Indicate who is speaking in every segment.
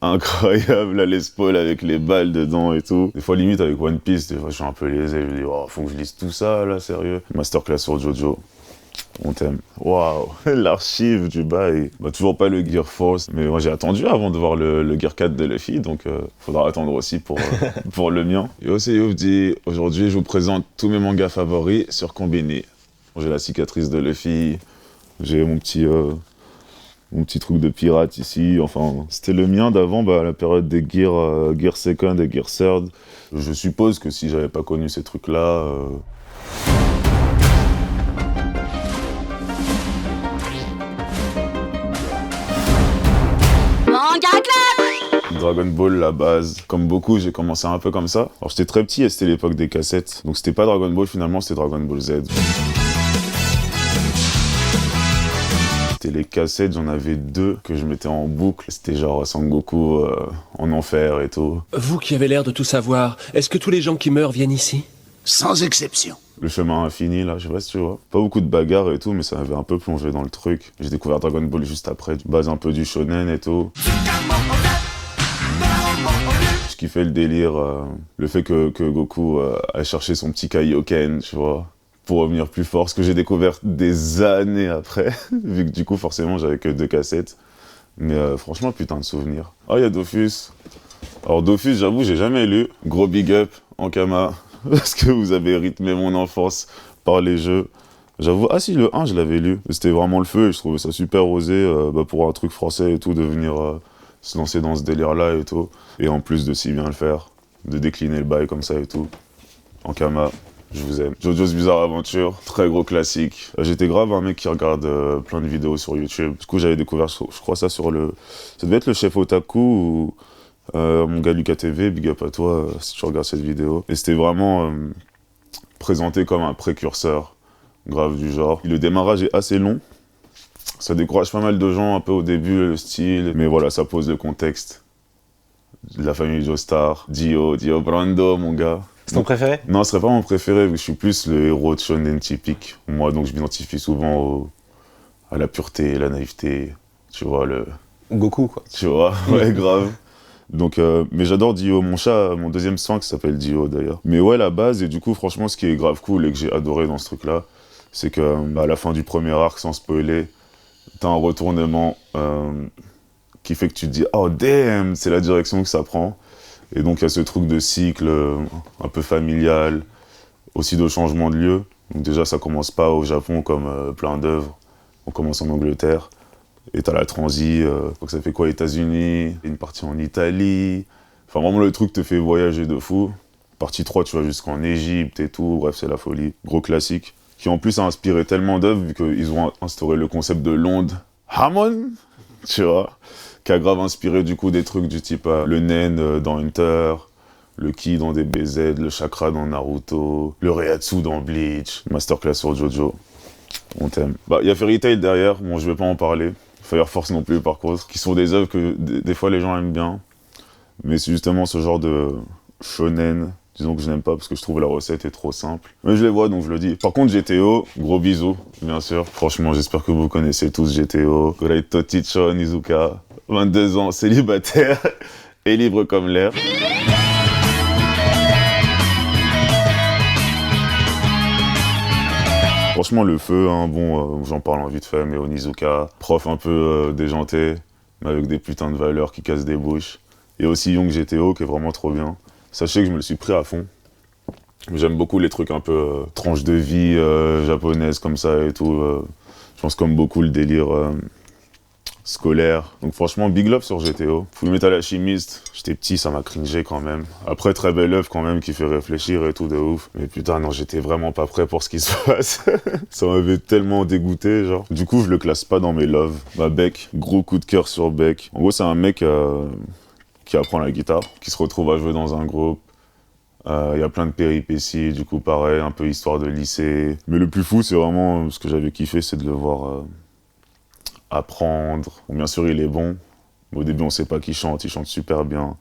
Speaker 1: incroyable, la Les Paul avec les balles dedans et tout. Des fois, limite, avec One Piece, des fois, je suis un peu lésé. Je me dis, oh, faut que je lise tout ça, là, sérieux. Masterclass sur Jojo. On t'aime. Waouh, l'archive du bail. Bah, toujours pas le Gear Force, mais moi j'ai attendu avant de voir le Gear 4 de Luffy, donc faudra attendre aussi pour le mien. Yo, c'est Youfdi. Aujourd'hui, je vous présente tous mes mangas favoris sur Combini. J'ai la cicatrice de Luffy, j'ai mon petit truc de pirate ici, enfin, c'était le mien d'avant, la période des Gear Second et Gear Third. Je suppose que si j'avais pas connu ces trucs-là, Dragon Ball, la base. Comme beaucoup, j'ai commencé un peu comme ça. Alors j'étais très petit et c'était l'époque des cassettes. Donc c'était pas Dragon Ball finalement, c'était Dragon Ball Z. C'était les cassettes, j'en avais 2 que je mettais en boucle. C'était genre Sangoku en enfer et tout.
Speaker 2: Vous qui avez l'air de tout savoir, est-ce que tous les gens qui meurent viennent ici?
Speaker 3: Sans exception.
Speaker 1: Le chemin infini, là, je sais pas si tu vois. Pas beaucoup de bagarres et tout, mais ça m'avait un peu plongé dans le truc. J'ai découvert Dragon Ball juste après, base un peu du shonen et tout. Je kiffais le délire, le fait que Goku a cherché son petit Kaioken, tu vois, pour revenir plus fort, ce que j'ai découvert des années après, vu que du coup, forcément, j'avais que 2 cassettes. Mais franchement, putain de souvenirs. Ah, il y a Dofus. Alors Dofus, j'avoue, j'ai jamais lu. Gros big up, Ankama, parce que vous avez rythmé mon enfance par les jeux. J'avoue, ah si, le 1, je l'avais lu. C'était vraiment le feu et je trouvais ça super osé pour un truc français et tout, de venir se lancer dans ce délire-là et tout. Et en plus de si bien le faire, de décliner le bail comme ça et tout. Ankama, je vous aime. JoJo's Bizarre Adventure, très gros classique. J'étais grave un mec qui regarde plein de vidéos sur YouTube. Du coup, j'avais découvert, je crois ça sur le... Ça devait être le chef Otaku ou mon gars Lucas TV, big up à toi si tu regardes cette vidéo. Et c'était vraiment présenté comme un précurseur grave du genre. Le démarrage est assez long. Ça décourage pas mal de gens un peu au début, le style. Mais voilà, ça pose le contexte. La famille Joestar, Dio Brando, mon gars.
Speaker 4: C'est ton préféré?
Speaker 1: Non, ce serait pas mon préféré, vu que je suis plus le héros de shonen typique. Moi, donc, je m'identifie souvent à la pureté, la naïveté, tu vois,
Speaker 4: Goku, quoi.
Speaker 1: Tu vois, ouais, grave. Donc, mais j'adore Dio, mon chat, mon deuxième sphinx s'appelle Dio, d'ailleurs. Mais ouais, la base, et du coup, franchement, ce qui est grave cool et que j'ai adoré dans ce truc-là, c'est que à la fin du premier arc, sans spoiler, t'as un retournement qui fait que tu te dis « Oh, damn !» C'est la direction que ça prend. Et donc, il y a ce truc de cycle un peu familial, aussi de changement de lieu. Donc déjà, ça commence pas au Japon comme plein d'œuvres. On commence en Angleterre. Et t'as la transi, donc ça fait quoi, États-Unis, une partie en Italie. Enfin, vraiment, le truc te fait voyager de fou. Partie 3, tu vas jusqu'en Égypte et tout. Bref, c'est la folie. Gros classique. Qui en plus a inspiré tellement d'œuvres, vu qu'ils ont instauré le concept de l'onde Hamon, tu vois, qui a grave inspiré du coup des trucs du type le Nen dans Hunter, le Ki dans DBZ, le Chakra dans Naruto, le Reiatsu dans Bleach, Masterclass sur Jojo. On t'aime. Il y a Fairy Tail derrière, bon, je vais pas en parler. Fire Force non plus, par contre, qui sont des œuvres que des fois les gens aiment bien. Mais c'est justement ce genre de shonen, disons que je n'aime pas parce que je trouve la recette est trop simple. Mais je les vois, donc je le dis. Par contre, GTO, gros bisous, bien sûr. Franchement, j'espère que vous connaissez tous GTO. Koreito Ticho Nizuka, 22 ans, célibataire et libre comme l'air. Franchement, le feu, hein, bon, j'en parle en vite fait, mais Onizuka, prof un peu déjanté, mais avec des putains de valeurs qui cassent des bouches. Et aussi Young GTO, qui est vraiment trop bien. Sachez que je me le suis pris à fond. J'aime beaucoup les trucs un peu tranches de vie japonaises comme ça et tout. Je pense comme beaucoup le délire scolaire. Donc franchement, big love sur GTO. Full Metal Alchemist, j'étais petit, ça m'a cringé quand même. Après, très belle œuvre quand même qui fait réfléchir et tout de ouf. Mais putain, non, j'étais vraiment pas prêt pour ce qui se passe. Ça m'avait tellement dégoûté, genre. Du coup, je le classe pas dans mes loves. Beck, gros coup de cœur sur Beck. En gros, c'est un mec qui apprend la guitare, qui se retrouve à jouer dans un groupe. Il y a plein de péripéties, du coup, pareil, un peu histoire de lycée. Mais le plus fou, c'est vraiment, ce que j'avais kiffé, c'est de le voir apprendre. Bon, bien sûr, il est bon. Mais au début, on sait pas qu'il chante, il chante super bien.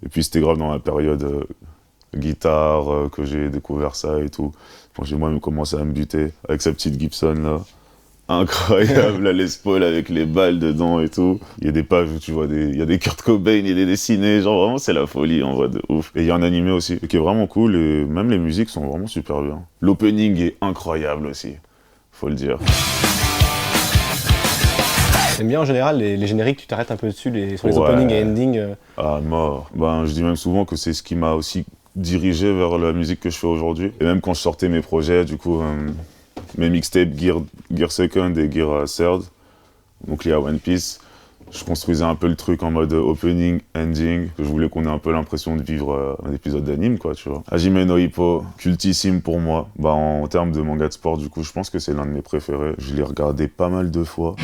Speaker 1: Et puis, c'était grave dans la période guitare que j'ai découvert ça et tout. Quand j'ai moi-même commencé à me buter avec sa petite Gibson, là. incroyable, la Les Paul avec les balles dedans et tout. Il y a des pages où tu vois il y a des Kurt Cobain, il est dessiné, genre vraiment c'est la folie en vrai de ouf. Et il y a un animé aussi, qui est vraiment cool et même les musiques sont vraiment super bien. L'opening est incroyable aussi, faut le dire.
Speaker 4: J'aime bien en général les génériques, tu t'arrêtes un peu dessus, sur les
Speaker 1: Ouais.
Speaker 4: openings et endings.
Speaker 1: Ah, mort. Ben, je dis même souvent que c'est ce qui m'a aussi dirigé vers la musique que je fais aujourd'hui. Et même quand je sortais mes projets, du coup, mes mixtapes Gear Second et Gear Third, donc liés à One Piece, je construisais un peu le truc en mode opening, ending. Je voulais qu'on ait un peu l'impression de vivre un épisode d'anime, quoi, tu vois. Hajime no Ippo, cultissime pour moi. Bah, en termes de manga de sport, du coup, je pense que c'est l'un de mes préférés. Je l'ai regardé pas mal de fois.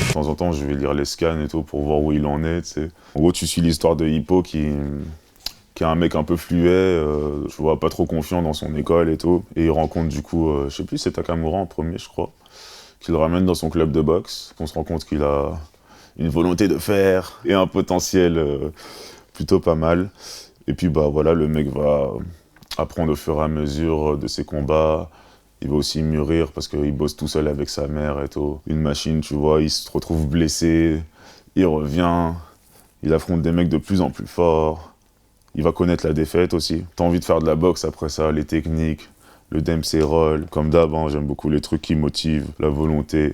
Speaker 1: De temps en temps, je vais lire les scans et tout pour voir où il en est, tu sais. En gros, tu suis l'histoire de Hippo qui est un mec un peu fluet, je vois pas trop confiant dans son école et tout. Et il rencontre du coup, je sais plus, c'est Takamura en premier, je crois, qui le ramène dans son club de boxe. On se rend compte qu'il a une volonté de faire et un potentiel plutôt pas mal. Et puis bah voilà, le mec va apprendre au fur et à mesure de ses combats. Il va aussi mûrir parce qu'il bosse tout seul avec sa mère et tout. Une machine, tu vois, il se retrouve blessé, il revient, il affronte des mecs de plus en plus forts. Il va connaître la défaite aussi. T'as envie de faire de la boxe après ça, les techniques, le Dempsey Roll. Comme d'hab, hein, j'aime beaucoup les trucs qui motivent, la volonté,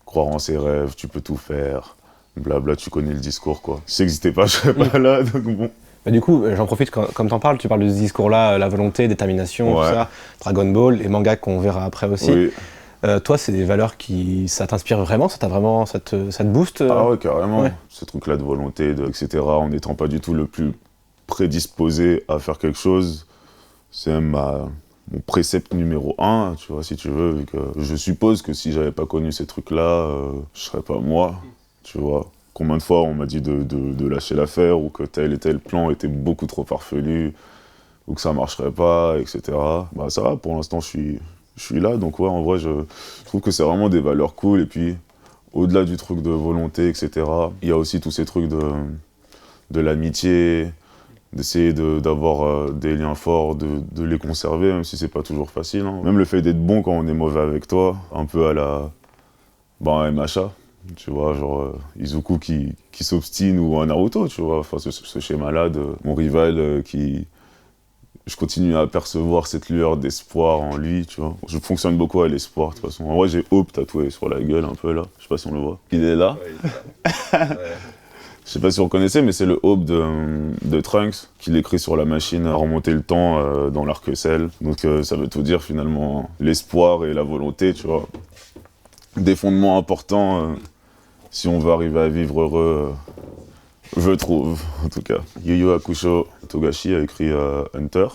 Speaker 1: croire en ses rêves, tu peux tout faire. Blabla, tu connais le discours, quoi. Si ça n'existait pas, je serais pas là, donc bon.
Speaker 4: Bah, du coup, j'en profite, comme t'en parles, tu parles de ce discours-là, la volonté, détermination,
Speaker 1: Ouais.
Speaker 4: tout ça, Dragon Ball, les mangas qu'on verra après aussi.
Speaker 1: Oui.
Speaker 4: Toi, c'est des valeurs ça t'inspire vraiment, ça te booste
Speaker 1: Ah ouais, carrément.
Speaker 4: Ouais.
Speaker 1: Ce truc-là de volonté, etc., en n'étant pas du tout le plus prédisposé à faire quelque chose, c'est même mon précepte numéro 1, tu vois, si tu veux, vu que je suppose que si j'avais pas connu ces trucs-là, je serais pas moi, tu vois. Combien de fois on m'a dit de lâcher l'affaire, ou que tel et tel plan était beaucoup trop farfelu, ou que ça marcherait pas, etc. Bah ça va, pour l'instant je suis là, donc ouais, en vrai, je trouve que c'est vraiment des valeurs cool, et puis au-delà du truc de volonté, etc., il y a aussi tous ces trucs de l'amitié, d'essayer d'avoir des liens forts, de les conserver, même si c'est pas toujours facile. Hein. Même le fait d'être bon quand on est mauvais avec toi, un peu à la MHA, tu vois, genre Izuku qui s'obstine, ou un Naruto, tu vois, enfin ce schéma-là de mon rival je continue à apercevoir cette lueur d'espoir en lui, tu vois. Je fonctionne beaucoup à l'espoir, de toute façon. En vrai, j'ai Hope tatoué sur la gueule, un peu, là. Je sais pas si on le voit. Il est là.
Speaker 3: Ouais.
Speaker 1: Je sais pas si vous reconnaissez, mais c'est le Hope de Trunks, qu'il écrit sur la machine à remonter le temps dans l'arc Cell. Donc ça veut tout dire, finalement. L'espoir et la volonté, tu vois. Des fondements importants si on veut arriver à vivre heureux, je trouve, en tout cas. Yu Yu Hakusho, Togashi a écrit Hunter.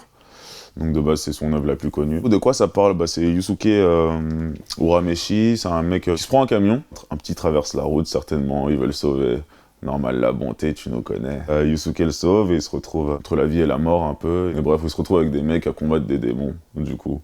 Speaker 1: Donc de base, c'est son œuvre la plus connue. De quoi ça parle? Bah, c'est Yusuke Urameshi, c'est un mec qui se prend un camion. Un petit traverse la route, certainement, il veut le sauver. Normal, la bonté, tu nous connais. Yusuke le sauve et il se retrouve entre la vie et la mort un peu. Et bref, il se retrouve avec des mecs à combattre des démons, du coup.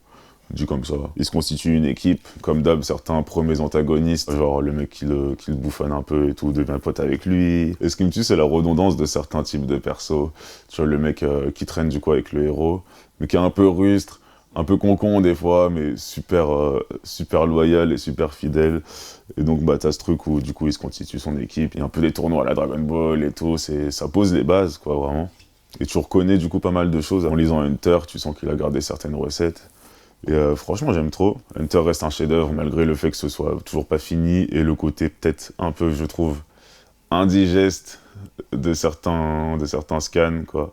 Speaker 1: Dit comme ça. Il se constitue une équipe, comme d'hab, certains premiers antagonistes, genre le mec qui le bouffonne un peu et tout, devient pote avec lui. Et ce qui me tue, c'est la redondance de certains types de persos. Tu vois, le mec qui traîne du coup avec le héros, mais qui est un peu rustre, un peu concon des fois, mais super loyal et super fidèle. Et donc bah t'as ce truc où du coup il se constitue son équipe, il y a un peu des tournois à la Dragon Ball et tout, ça pose les bases quoi vraiment. Et tu reconnais du coup pas mal de choses. En lisant Hunter, tu sens qu'il a gardé certaines recettes. Et franchement j'aime trop. Hunter reste un chef-d'œuvre malgré le fait que ce soit toujours pas fini et le côté peut-être un peu, je trouve, indigeste de certains scans quoi.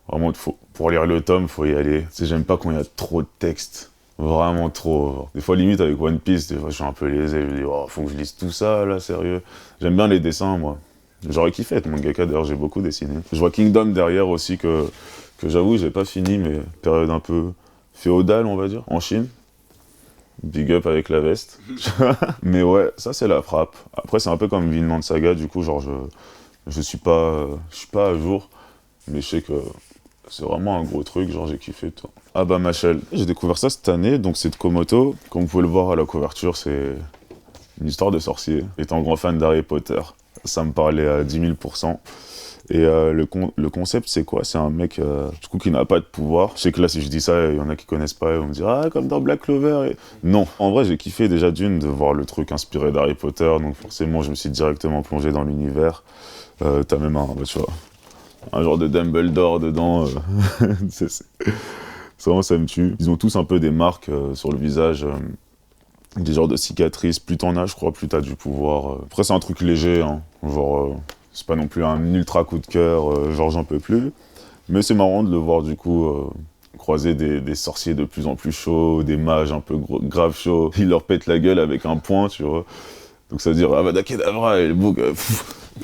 Speaker 1: Vraiment, pour lire le tome, faut y aller. Tu sais, j'aime pas quand il y a trop de texte. Vraiment trop. Des fois, limite, avec One Piece, des fois, je suis un peu lésé. Je me dis, oh, faut que je lise tout ça, là, sérieux. J'aime bien les dessins, moi. J'aurais kiffé être mangaka, d'ailleurs, j'ai beaucoup dessiné. Je vois Kingdom derrière aussi, que j'avoue, j'ai pas fini, mais période un peu féodale, on va dire, en Chine. Big up avec la veste. Mais ouais, ça, c'est la frappe. Après, c'est un peu comme Vinland Saga, du coup, genre, je suis pas à jour, mais je sais que c'est vraiment un gros truc, genre j'ai kiffé toi. Ah bah Machel, j'ai découvert ça cette année, donc c'est de Komoto. Comme vous pouvez le voir à la couverture, c'est une histoire de sorcier. Étant grand fan d'Harry Potter, ça me parlait à 10 000%. Et le concept, c'est quoi? C'est un mec, du coup, qui n'a pas de pouvoir. Je sais que là, si je dis ça, il y en a qui connaissent pas, et on me dit « Ah, comme dans Black Clover !» Non. En vrai, j'ai kiffé déjà d'une de voir le truc inspiré d'Harry Potter, donc forcément, je me suis directement plongé dans l'univers. T'as même tu vois, un genre de Dumbledore dedans. Vraiment, ça me tue. Ils ont tous un peu des marques sur le visage, des genres de cicatrices. Plus t'en as, je crois, plus t'as du pouvoir. Après, c'est un truc léger, hein. Genre, c'est pas non plus un ultra coup de cœur, genre j'en peux plus. Mais c'est marrant de le voir, du coup, croiser des sorciers de plus en plus chauds, des mages un peu grave chauds. Il leur pète la gueule avec un poing, tu vois. Donc ça veut dire Avada Kedavra et le bouc,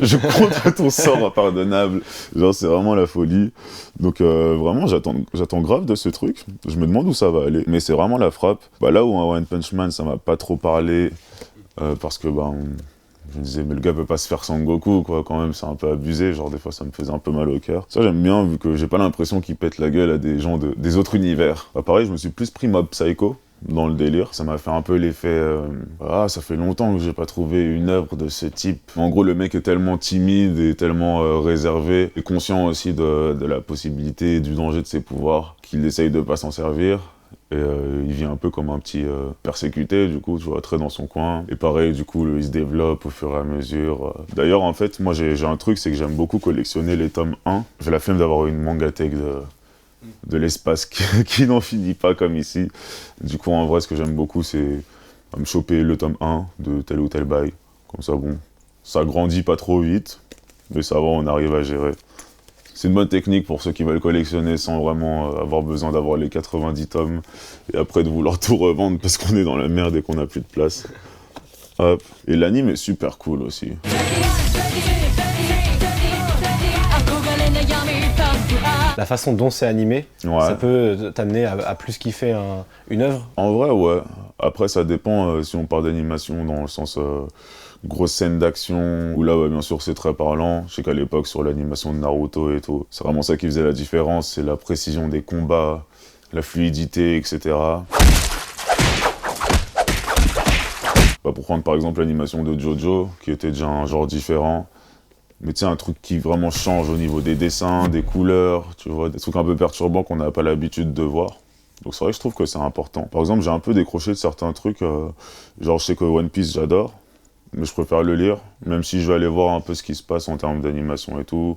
Speaker 1: je compte ton sort impardonnable. Genre c'est vraiment la folie. Donc vraiment j'attends grave de ce truc. Je me demande où ça va aller. Mais c'est vraiment la frappe. Bah, là où un One Punch Man ça m'a pas trop parlé parce que je me disais mais le gars peut pas se faire Sangoku quoi quand même, c'est un peu abusé. Genre des fois ça me faisait un peu mal au cœur. Ça j'aime bien vu que j'ai pas l'impression qu'il pète la gueule à des gens des autres univers. Bah, pareil je me suis plus pris Mob Psycho dans le délire. Ça m'a fait un peu l'effet ça fait longtemps que j'ai pas trouvé une œuvre de ce type. En gros, le mec est tellement timide et tellement réservé et conscient aussi de la possibilité et du danger de ses pouvoirs qu'il essaye de pas s'en servir. Et il vit un peu comme un petit persécuté, du coup, tu vois, très dans son coin. Et pareil, du coup, il se développe au fur et à mesure. D'ailleurs, en fait, moi, j'ai un truc, c'est que j'aime beaucoup collectionner les tomes 1. J'ai la flemme d'avoir une mangathèque de l'espace qui n'en finit pas comme ici. Du coup, en vrai, ce que j'aime beaucoup, c'est me choper le tome 1 de tel ou tel bail. Comme ça, bon, ça grandit pas trop vite, mais ça va, on arrive à gérer. C'est une bonne technique pour ceux qui veulent collectionner sans vraiment avoir besoin d'avoir les 90 tomes et après de vouloir tout revendre parce qu'on est dans la merde et qu'on n'a plus de place. Hop. Et l'anime est super cool aussi.
Speaker 4: La façon dont c'est animé,
Speaker 1: Ouais.
Speaker 4: ça peut t'amener à plus kiffer une œuvre.
Speaker 1: En vrai, ouais. Après, ça dépend si on parle d'animation dans le sens grosse scène d'action, où là, ouais, bien sûr, c'est très parlant. Je sais qu'à l'époque, sur l'animation de Naruto et tout, c'est vraiment ça qui faisait la différence, c'est la précision des combats, la fluidité, etc. Bah, pour prendre par exemple l'animation de Jojo, qui était déjà un genre différent, mais tu sais, un truc qui vraiment change au niveau des dessins, des couleurs, tu vois, des trucs un peu perturbants qu'on n'a pas l'habitude de voir. Donc c'est vrai que je trouve que c'est important. Par exemple, j'ai un peu décroché de certains trucs, genre je sais que One Piece j'adore, mais je préfère le lire, même si je vais aller voir un peu ce qui se passe en termes d'animation et tout,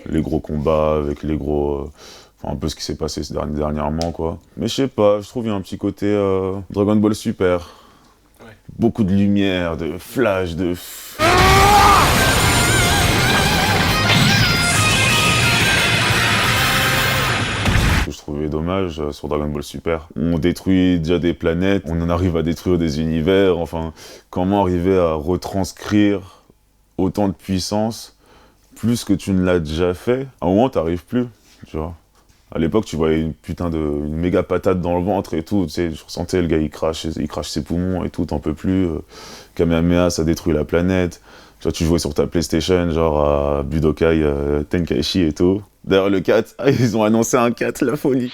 Speaker 1: les gros combats avec les gros... Enfin, un peu ce qui s'est passé dernièrement, quoi. Mais je sais pas, je trouve qu'il y a un petit côté Dragon Ball Super. Ouais. Beaucoup de lumière, de flash, de... Je trouvais dommage sur Dragon Ball Super. On détruit déjà des planètes, on en arrive à détruire des univers, enfin, comment arriver à retranscrire autant de puissance, plus que tu ne l'as déjà fait, à un moment t'arrives plus, tu vois. À l'époque, tu voyais une méga patate dans le ventre et tout, tu sais, je ressentais le gars, il crache ses poumons et tout, t'en peux plus. Kamehameha, ça détruit la planète. Tu vois, tu jouais sur ta PlayStation, genre à Budokai Tenkaichi et tout. D'ailleurs, le 4, ils ont annoncé un 4, la folie.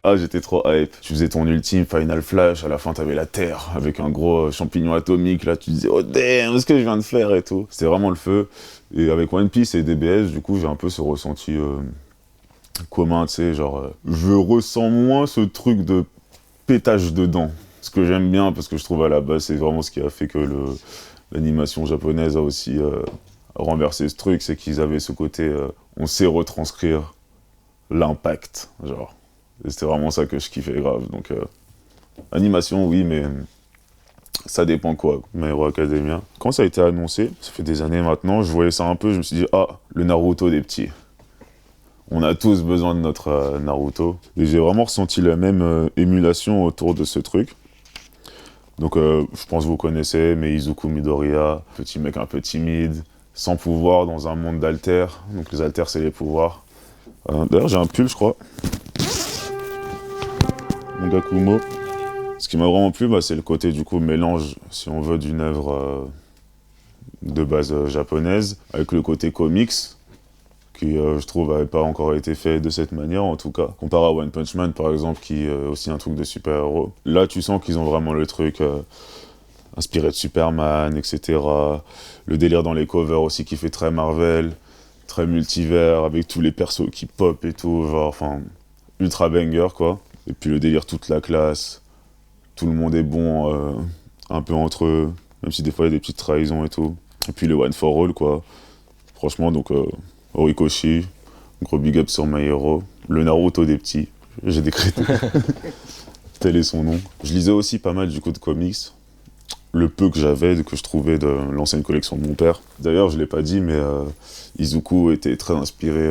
Speaker 1: Ah, j'étais trop hype. Tu faisais ton ultime Final Flash, à la fin t'avais la Terre, avec un gros champignon atomique, là tu disais « Oh damn, ce que je viens de faire » et tout. C'était vraiment le feu. Et avec One Piece et DBS, du coup, j'ai un peu ce ressenti commun, tu sais, genre... je ressens moins ce truc de pétage dedans. Ce que j'aime bien, parce que je trouve à la base, c'est vraiment ce qui a fait que l'animation japonaise a aussi renversé ce truc, c'est qu'ils avaient ce côté... on sait retranscrire l'impact, genre... Et c'était vraiment ça que je kiffais grave, donc animation oui, mais ça dépend quoi, My Hero Academia. Quand ça a été annoncé, ça fait des années maintenant, je voyais ça un peu, je me suis dit, ah, le Naruto des petits. On a tous besoin de notre Naruto. Et j'ai vraiment ressenti la même émulation autour de ce truc. Donc je pense que vous connaissez, mais Izuku Midoriya, petit mec un peu timide, sans pouvoir dans un monde d'altères, donc les altères c'est les pouvoirs. D'ailleurs j'ai un pull je crois. Gakumo. Ce qui m'a vraiment plu, c'est le côté du coup mélange, si on veut, d'une œuvre de base japonaise, avec le côté comics, qui je trouve n'avait pas encore été fait de cette manière en tout cas. Comparé à One Punch Man par exemple, qui est aussi un truc de super-héros. Là tu sens qu'ils ont vraiment le truc inspiré de Superman, etc. Le délire dans les covers aussi qui fait très Marvel, très multivers, avec tous les persos qui pop et tout, genre, enfin, ultra banger, quoi. Et puis le délire toute la classe, tout le monde est bon, un peu entre eux, même si des fois il y a des petites trahisons et tout. Et puis le One for All, quoi. Franchement, donc, Horikoshi, gros big up sur My Hero, le Naruto des petits, j'ai décrété. Tel est son nom. Je lisais aussi pas mal du coup de comics, le peu que j'avais, que je trouvais de l'ancienne collection de mon père. D'ailleurs, je l'ai pas dit, mais Izuku était très inspiré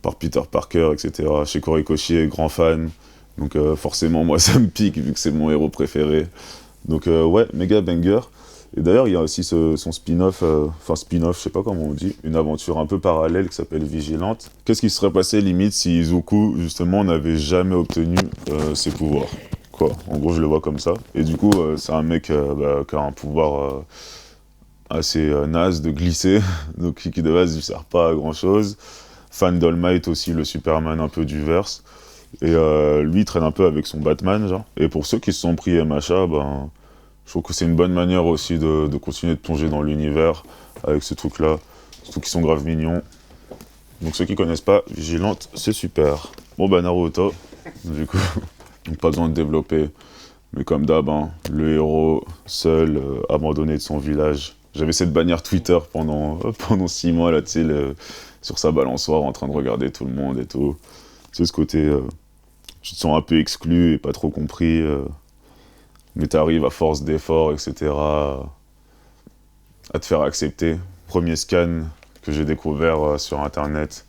Speaker 1: par Peter Parker, etc. Chez Horikoshi, grand fan, donc forcément moi ça me pique vu que c'est mon héros préféré. Donc ouais, méga banger. Et d'ailleurs, il y a aussi son spin-off, spin-off, je sais pas comment on dit, une aventure un peu parallèle qui s'appelle Vigilante. Qu'est-ce qui se serait passé limite si Izuku, justement, n'avait jamais obtenu ses pouvoirs, quoi. En gros, je le vois comme ça. Et du coup, c'est un mec qui a un pouvoir assez naze de glisser, donc qui de base ne sert pas à grand-chose. Fan d'All Might aussi, le Superman un peu du verse. Et lui, il traîne un peu avec son Batman, genre. Et pour ceux qui se sont pris MHA, je trouve que c'est une bonne manière aussi de continuer de plonger dans l'univers avec ce truc-là. Surtout qu'ils sont grave mignons. Donc ceux qui connaissent pas, Vigilante, c'est super. Bon Naruto, du coup, donc pas besoin de développer. Mais comme d'hab, le héros, seul, abandonné de son village. J'avais cette bannière Twitter pendant 6 mois, là, tu sais, sur sa balançoire, en train de regarder tout le monde et tout. Tu sais, ce côté, tu te sens un peu exclu et pas trop compris. Mais t'arrives à force d'efforts, etc., à te faire accepter. Premier scan que j'ai découvert sur Internet,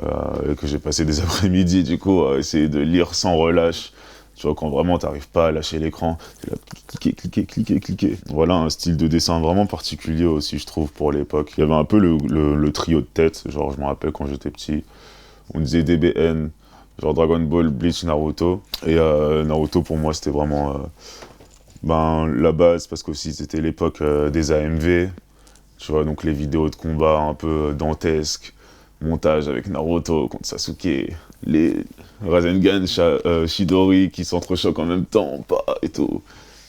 Speaker 1: et que j'ai passé des après-midi, du coup, à essayer de lire sans relâche. Tu vois, quand vraiment t'arrives pas à lâcher l'écran, t'es là, cliquer. Voilà, un style de dessin vraiment particulier aussi, je trouve, pour l'époque. Il y avait un peu le trio de tête, genre, je me rappelle quand j'étais petit, on disait DBN, genre Dragon Ball, Bleach, Naruto. Et Naruto, pour moi, c'était vraiment la base, parce qu'aussi c'était l'époque des AMV, tu vois, donc les vidéos de combat un peu dantesques, montage avec Naruto contre Sasuke, les Rasengan Chidori qui s'entrechoquent en même temps, et tout,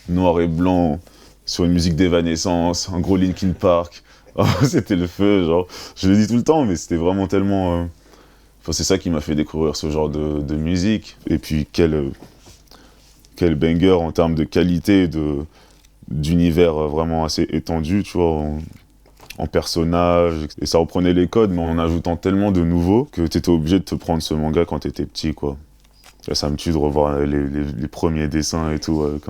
Speaker 1: noir et blanc, sur une musique d'Evanescence, un gros Linkin Park. C'était le feu, genre, je le dis tout le temps, mais c'était vraiment tellement... c'est ça qui m'a fait découvrir ce genre de musique. Et puis, quel banger en termes de qualité, d'univers vraiment assez étendu, tu vois, en personnages. Et ça reprenait les codes, mais en ajoutant tellement de nouveaux que t'étais obligé de te prendre ce manga quand t'étais petit, quoi. Et ça me tue de revoir les premiers dessins et tout, avec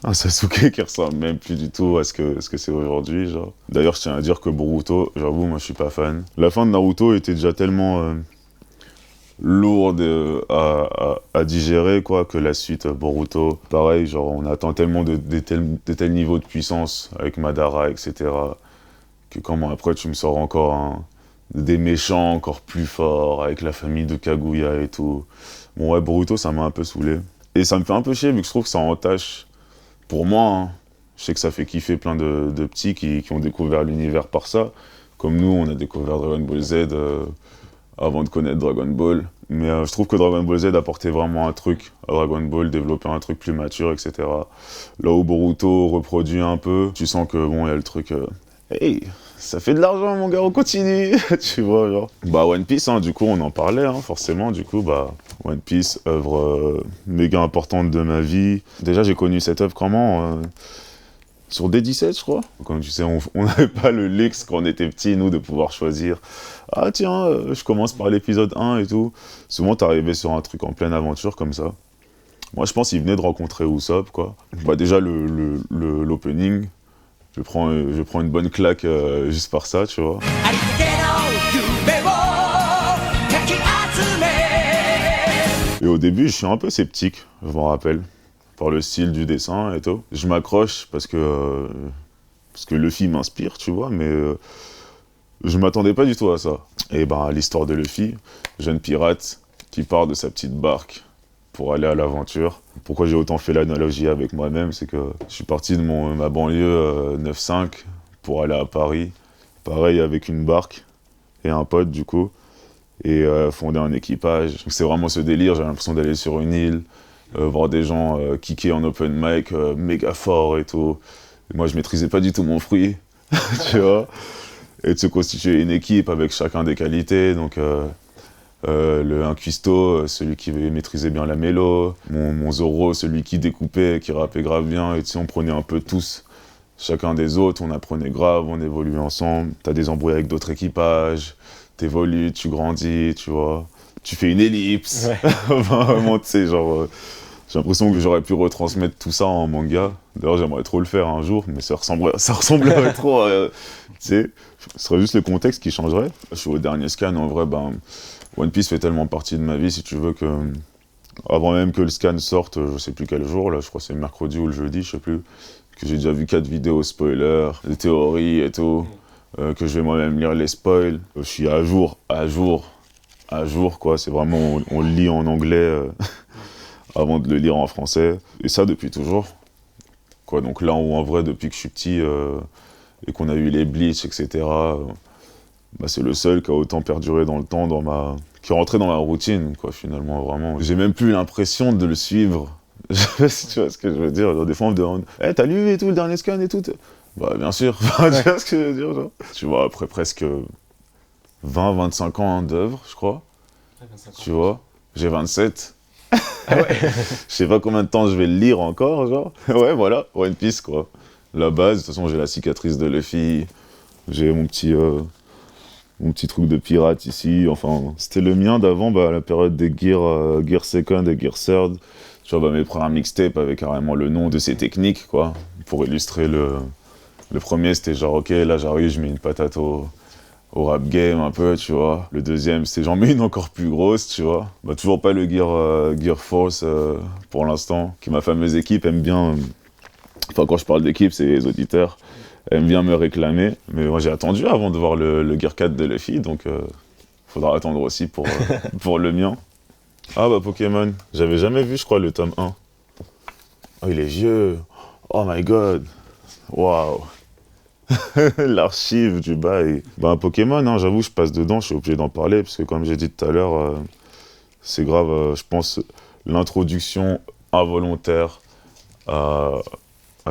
Speaker 1: un Sasuke qui ressemble même plus du tout à ce que c'est aujourd'hui, genre. D'ailleurs, je tiens à dire que Boruto, j'avoue, moi je suis pas fan. La fin de Naruto était déjà tellement lourde à digérer, quoi, que la suite Boruto, pareil, genre on attend tellement de tels niveaux de puissance avec Madara, etc., que comment après tu me sors encore des méchants encore plus forts avec la famille de Kaguya et tout. Bon ouais, Boruto, ça m'a un peu saoulé. Et ça me fait un peu chier vu que je trouve que ça entache, pour moi, je sais que ça fait kiffer plein de petits qui ont découvert l'univers par ça, comme nous on a découvert Dragon Ball Z avant de connaître Dragon Ball. Mais je trouve que Dragon Ball Z apportait vraiment un truc à Dragon Ball, développer un truc plus mature, etc. Là où Boruto reproduit un peu, tu sens que bon, il y a le truc... hey, ça fait de l'argent mon gars, on continue. Tu vois, genre. One Piece, du coup, on en parlait, forcément. Du coup, One Piece, œuvre méga importante de ma vie. Déjà, j'ai connu cette œuvre comment sur D17, je crois. Comme tu sais, on n'avait pas le luxe quand on était petit, nous, de pouvoir choisir. Ah tiens, je commence par l'épisode 1 et tout. Souvent, t'arrivais sur un truc en pleine aventure comme ça. Moi, je pense qu'il venait de rencontrer Usopp, quoi. Déjà, l'opening, je prends une bonne claque juste par ça, tu vois. Et au début, je suis un peu sceptique, je m'en rappelle, par le style du dessin et tout. Je m'accroche parce que Luffy m'inspire, tu vois, mais je m'attendais pas du tout à ça. Et l'histoire de Luffy, jeune pirate qui part de sa petite barque pour aller à l'aventure. Pourquoi j'ai autant fait l'analogie avec moi-même, c'est que je suis parti de ma banlieue 9-5 pour aller à Paris. Pareil avec une barque et un pote du coup. Et fonder un équipage. Donc c'est vraiment ce délire, j'ai l'impression d'aller sur une île voir des gens kicker en open mic méga fort et tout. Et moi, je maîtrisais pas du tout mon fruit, tu vois. Et de se constituer une équipe avec chacun des qualités, donc un cuistot, celui qui maîtrisait bien la mélo, mon Zoro, celui qui découpait, qui rappait grave bien, et tu sais, on prenait un peu tous, chacun des autres, on apprenait grave, on évoluait ensemble, t'as des embrouilles avec d'autres équipages, t'évolues, tu grandis, tu vois, tu fais une ellipse,
Speaker 4: Ouais.
Speaker 1: enfin, vraiment, tu sais, genre, j'ai l'impression que j'aurais pu retransmettre tout ça en manga, d'ailleurs j'aimerais trop le faire un jour, mais ça ressemblerait trop, tu sais, ce serait juste le contexte qui changerait. Je suis au dernier scan, en vrai, ben, One Piece fait tellement partie de ma vie, si tu veux, que avant même que le scan sorte, je sais plus quel jour, là, je crois que c'est le mercredi ou le jeudi, je sais plus, que j'ai déjà vu 4 vidéos spoilers, des théories et tout, que je vais moi-même lire les spoils. Je suis à jour, quoi. C'est vraiment, on le lit en anglais avant de le lire en français. Et ça depuis toujours. Quoi, donc là, en vrai, depuis que je suis petit et qu'on a eu les Bleach, etc., bah, c'est le seul qui a autant perduré dans le temps, qui est rentré dans ma routine, quoi, finalement, vraiment. J'ai même plus l'impression de le suivre. Je sais pas si tu vois ce que je veux dire. Genre, des fois, on me demande « Hey, t'as lu et tout, le dernier scan et tout ?» Bah, bien sûr. Tu vois ce que je veux dire, genre. Tu vois, après presque 20-25 ans d'œuvre, je crois. Tu vois, j'ai 27.
Speaker 4: Ah ouais.
Speaker 1: Je sais pas combien de temps je vais le lire encore, genre. Ouais, voilà, One Piece, quoi. La base, de toute façon, j'ai la cicatrice de Luffy. J'ai mon petit truc de pirate ici, enfin, c'était le mien d'avant, bah, la période des Gear Second et Gear Third. Tu vois, bah, mes premières mixtapes avec carrément le nom de ces techniques, quoi, pour illustrer le premier, c'était genre, ok, là j'arrive, je mets une patate au rap game un peu, tu vois. Le deuxième, c'était j'en mets une encore plus grosse, tu vois. Bah, toujours pas le Gear Force pour l'instant, que ma fameuse équipe aime bien. Enfin, quand je parle d'équipe, c'est les auditeurs aiment bien me réclamer. Mais moi, j'ai attendu avant de voir le Gear 4 de Luffy, donc faudra attendre aussi pour le mien. Ah bah Pokémon, j'avais jamais vu, je crois, le tome 1. Oh, il est vieux. Oh my god. Waouh. L'archive du bail. Bah, Pokémon, hein, j'avoue, je passe dedans, je suis obligé d'en parler, parce que comme j'ai dit tout à l'heure, c'est grave, je pense, l'introduction involontaire à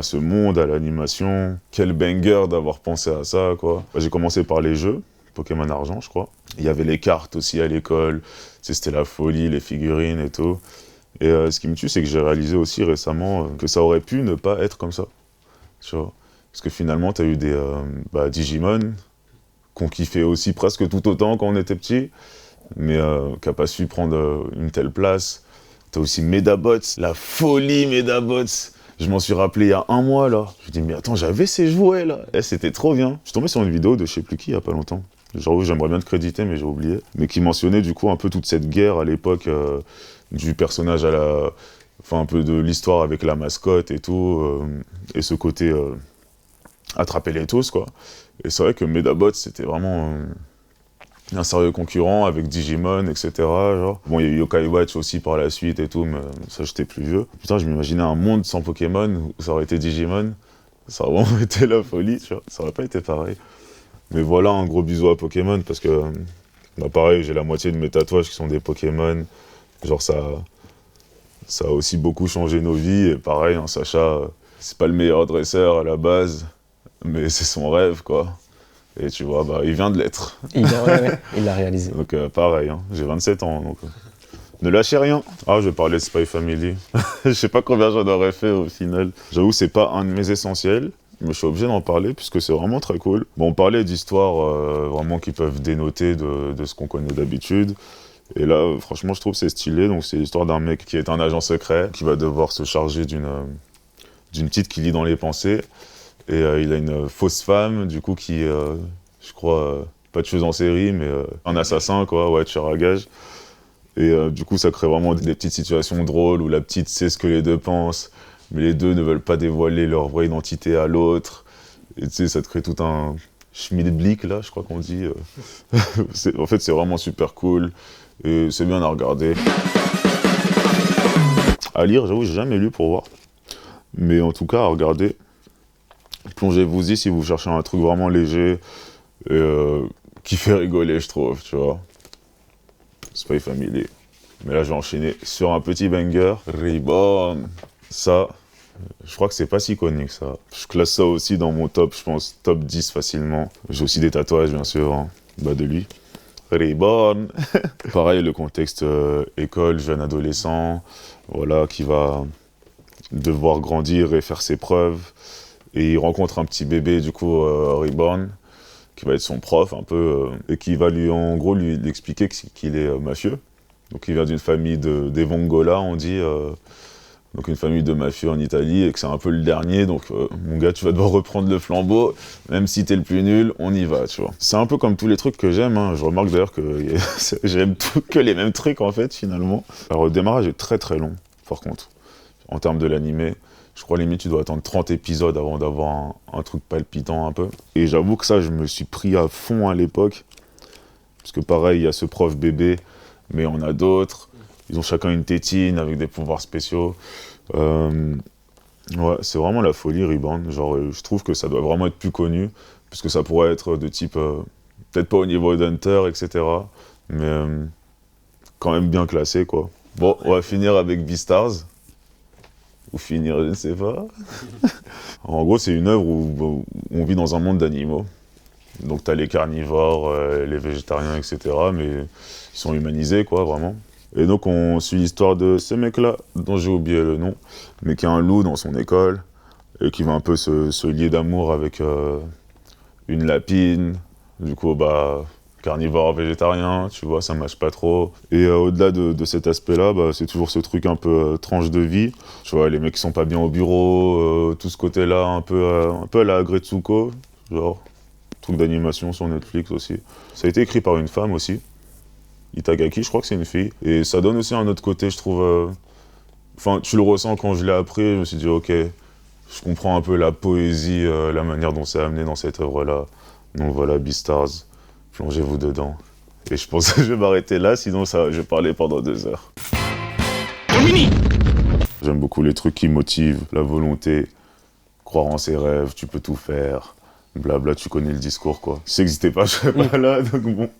Speaker 1: ce monde, à l'animation. Quel banger d'avoir pensé à ça, quoi. Bah, j'ai commencé par les jeux, Pokémon Argent, je crois. Il y avait les cartes aussi à l'école, c'était la folie, les figurines et tout. Et ce qui me tue, c'est que j'ai réalisé aussi récemment que ça aurait pu ne pas être comme ça, tu vois. Parce que finalement, t'as eu des Digimon, qu'on kiffait aussi presque tout autant quand on était petit, mais qui n'a pas su prendre une telle place. T'as aussi Medabots, la folie Medabots. Je m'en suis rappelé il y a un mois, là. Je me dis, mais attends, j'avais ces jouets, là. Eh, c'était trop bien. Je suis tombé sur une vidéo de je sais plus qui, il y a pas longtemps. Genre, j'aimerais bien te créditer, mais j'ai oublié. Mais qui mentionnait, du coup, un peu toute cette guerre à l'époque du personnage enfin, un peu de l'histoire avec la mascotte et tout. Et ce côté attraper les tous, quoi. Et c'est vrai que Medabots, c'était vraiment un sérieux concurrent avec Digimon, etc. Genre. Bon, il y a eu Yokai Watch aussi par la suite et tout, mais ça, j'étais plus vieux. Putain, je m'imaginais un monde sans Pokémon, où ça aurait été Digimon. Ça aurait vraiment été la folie, tu vois. Ça aurait pas été pareil. Mais voilà, un gros bisou à Pokémon, parce que, bah pareil, j'ai la moitié de mes tatouages qui sont des Pokémon. Genre, ça a aussi beaucoup changé nos vies. Et pareil, hein, Sacha, c'est pas le meilleur dresseur à la base, mais c'est son rêve, quoi. Et tu vois, bah, il vient de l'être.
Speaker 4: Il l'a réalisé.
Speaker 1: Donc pareil, hein, j'ai 27 ans, donc ne lâchez rien. Ah, je vais parler de Spy Family. Je sais pas combien j'en aurais fait au final. J'avoue, c'est pas un de mes essentiels, mais je suis obligé d'en parler puisque c'est vraiment très cool. Bon, on parlait d'histoires vraiment qui peuvent dénoter de ce qu'on connaît d'habitude. Et là, franchement, je trouve que c'est stylé. Donc c'est l'histoire d'un mec qui est un agent secret, qui va devoir se charger d'une petite qui lit dans les pensées. Et il a une fausse femme, du coup, qui, je crois, pas tueuse en série, mais un assassin, quoi, ouais, tueur à gage. Et du coup, ça crée vraiment des petites situations drôles où la petite sait ce que les deux pensent, mais les deux ne veulent pas dévoiler leur vraie identité à l'autre. Et tu sais, ça te crée tout un schmilblick, là, je crois qu'on dit. En fait, c'est vraiment super cool, et c'est bien à regarder. À lire, j'avoue, j'ai jamais lu pour voir. Mais en tout cas, à regarder. Plongez-vous-y si vous cherchez un truc vraiment léger et qui fait rigoler, je trouve, tu vois. Spy Family. Mais là, je vais enchaîner sur un petit banger. Reborn. Ça, je crois que c'est pas si connu que ça. Je classe ça aussi dans mon top, je pense, top 10 facilement. J'ai aussi des tatouages, bien sûr, hein, de lui. Reborn. Pareil, le contexte école, jeune adolescent, voilà, qui va devoir grandir et faire ses preuves. Et il rencontre un petit bébé, du coup, Reborn, qui va être son prof un peu, et qui va en gros, lui expliquer qu'il est mafieux. Donc il vient d'une famille des Vongola, on dit, donc une famille de mafieux en Italie, et que c'est un peu le dernier, donc mon gars, tu vas devoir reprendre le flambeau, même si t'es le plus nul, on y va, tu vois. C'est un peu comme tous les trucs que j'aime, hein. Je remarque d'ailleurs que j'aime que les mêmes trucs, en fait, finalement. Alors le démarrage est très très long, par contre, en termes de l'animé. Je crois limite tu dois attendre 30 épisodes avant d'avoir un truc palpitant un peu. Et j'avoue que ça, je me suis pris à fond à l'époque, parce que pareil, il y a ce prof bébé, mais on a d'autres. Ils ont chacun une tétine avec des pouvoirs spéciaux. Ouais, c'est vraiment la folie, Reborn. Genre, je trouve que ça doit vraiment être plus connu, parce que ça pourrait être de type, peut-être pas au niveau d'Hunter, etc., mais quand même bien classé, quoi. Bon, on va finir avec Beastars. Ou finir, je ne sais pas. En gros, c'est une œuvre où on vit dans un monde d'animaux. Donc t'as les carnivores, les végétariens, etc., mais ils sont humanisés, quoi, vraiment. Et donc on suit l'histoire de ce mec-là, dont j'ai oublié le nom, mais qui a un loup dans son école, et qui va un peu se lier d'amour avec une lapine. Du coup, bah, carnivore, végétarien, tu vois, ça marche pas trop. Et au-delà de cet aspect-là, bah, c'est toujours ce truc un peu tranche de vie. Tu vois, les mecs qui sont pas bien au bureau, tout ce côté-là, un peu à la Agretsuko, genre, truc d'animation sur Netflix aussi. Ça a été écrit par une femme aussi. Itagaki, je crois que c'est une fille. Et ça donne aussi un autre côté, je trouve. Enfin, tu le ressens quand je l'ai appris, je me suis dit, ok, je comprends un peu la poésie, la manière dont c'est amené dans cette œuvre-là. Donc voilà, Beastars, plongez-vous dedans. Et je pense que je vais m'arrêter là, sinon je vais parler pendant 2 heures. J'aime beaucoup les trucs qui motivent, la volonté, croire en ses rêves, tu peux tout faire, blabla, tu connais le discours, quoi. Si ça n'existait pas, je serais pas là, donc bon.